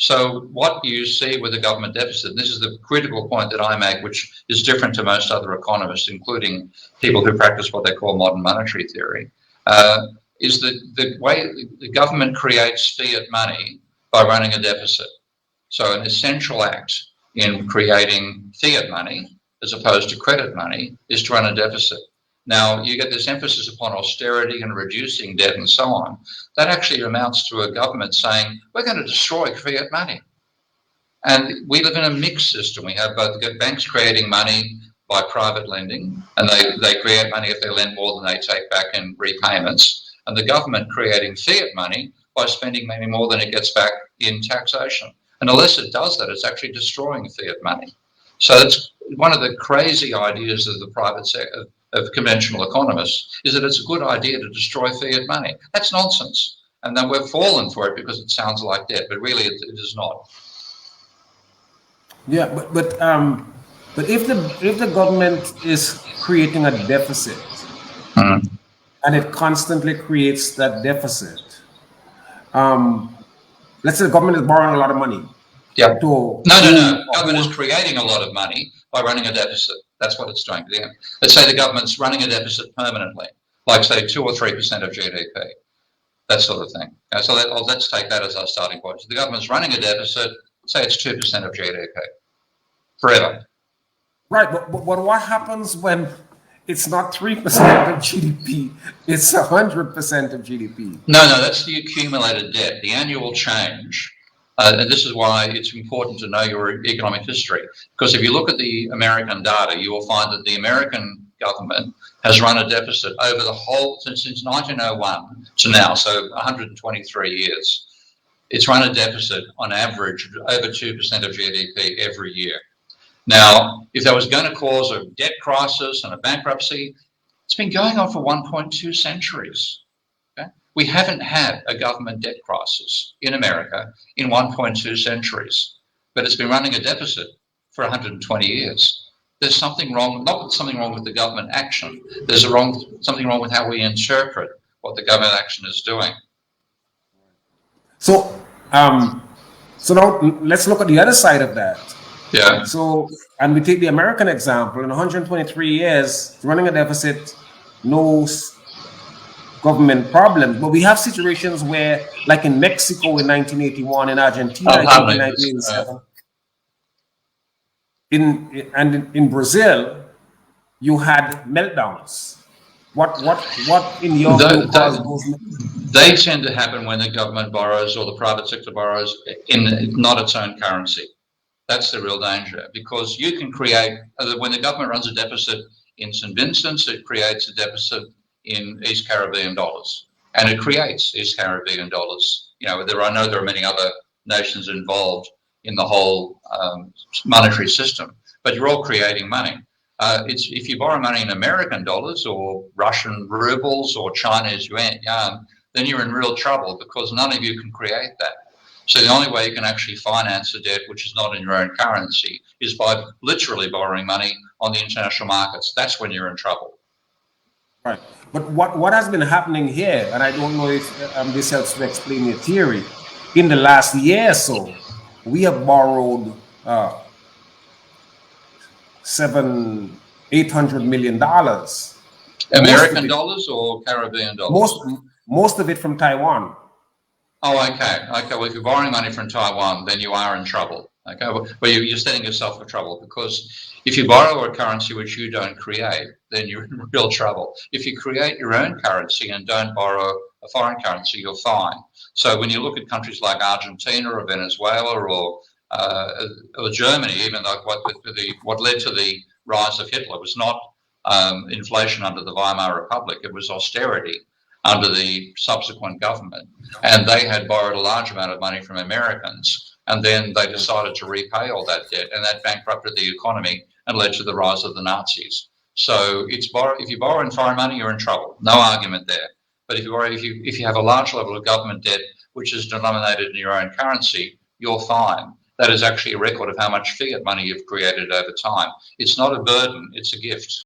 So what you see with the government deficit, and this is the critical point that I make, which is different to most other economists, including people who practice what they call modern monetary theory, is that the way the government creates fiat money by running a deficit. So an essential act in creating fiat money, as opposed to credit money, is to run a deficit. Now, you get this emphasis upon austerity and reducing debt and so on. That actually amounts to a government saying, we're going to destroy fiat money. And we live in a mixed system. We have both banks creating money by private lending, and they create money if they lend more than they take back in repayments, and the government creating fiat money by spending maybe more than it gets back in taxation. And unless it does that, it's actually destroying fiat money. So it's one of the crazy ideas of the private sector, of conventional economists, is that it's a good idea to destroy fiat money. That's nonsense. And then we've fallen for it because it sounds like debt, but really it is not. Yeah, but if the government is creating a deficit and it constantly creates that deficit, let's say the government is borrowing a lot of money. Yeah. No. Government is creating a lot of money by running a deficit. That's what it's doing. Let's say the government's running a deficit permanently, like say 2 or 3% of GDP, that sort of thing. So let's take that as our starting point. So the government's running a deficit, say it's 2% of GDP, forever. Right, but what happens when it's not 3% of GDP, it's 100% of GDP? No, that's the accumulated debt, the annual change. And this is why it's important to know your economic history. Because if you look at the American data, you will find that the American government has run a deficit over the whole, since 1901 to now, so 123 years. It's run a deficit on average over 2% of GDP every year. Now, if that was going to cause a debt crisis and a bankruptcy, it's been going on for 1.2 centuries. Okay? We haven't had a government debt crisis in America in 1.2 centuries, but it's been running a deficit for 120 years. There's something wrong, not something wrong with the government action, there's something wrong with how we interpret what the government action is doing. So now let's look at the other side of that. Yeah. So, and we take the American example, in 123 years, running a deficit, no government problem. But we have situations where, like in Mexico in 1981, in Argentina in 1987, in Brazil, you had meltdowns. What in your view caused those? They tend to happen when the government borrows or the private sector borrows in not its own currency. That's the real danger, because you can create, when the government runs a deficit in St. Vincent's, it creates a deficit in East Caribbean dollars, and it creates East Caribbean dollars. You know, I know there are many other nations involved in the whole monetary system, but you're all creating money. If you borrow money in American dollars or Russian rubles or Chinese yuan, then you're in real trouble, because none of you can create that. So the only way you can actually finance a debt which is not in your own currency is by literally borrowing money on the international markets. That's when you're in trouble. Right. But what has been happening here, and I don't know if this helps to explain your theory, in the last year or so, we have borrowed $800 million. American dollars or Caribbean dollars? Most of it from Taiwan. Oh, okay. Well, if you're borrowing money from Taiwan, then you are in trouble. Okay, well, you're setting yourself for trouble, because if you borrow a currency which you don't create, then you're in real trouble. If you create your own currency and don't borrow a foreign currency, you're fine. So when you look at countries like Argentina or Venezuela or Germany, even though what led to the rise of Hitler was not inflation under the Weimar Republic, it was austerity under the subsequent government, and they had borrowed a large amount of money from Americans, and then they decided to repay all that debt, and that bankrupted the economy and led to the rise of the Nazis. So if you borrow in foreign money, you're in trouble. No argument there. But if you have a large level of government debt which is denominated in your own currency, you're fine. That is actually a record of how much fiat money you've created over time. It's not a burden, it's a gift.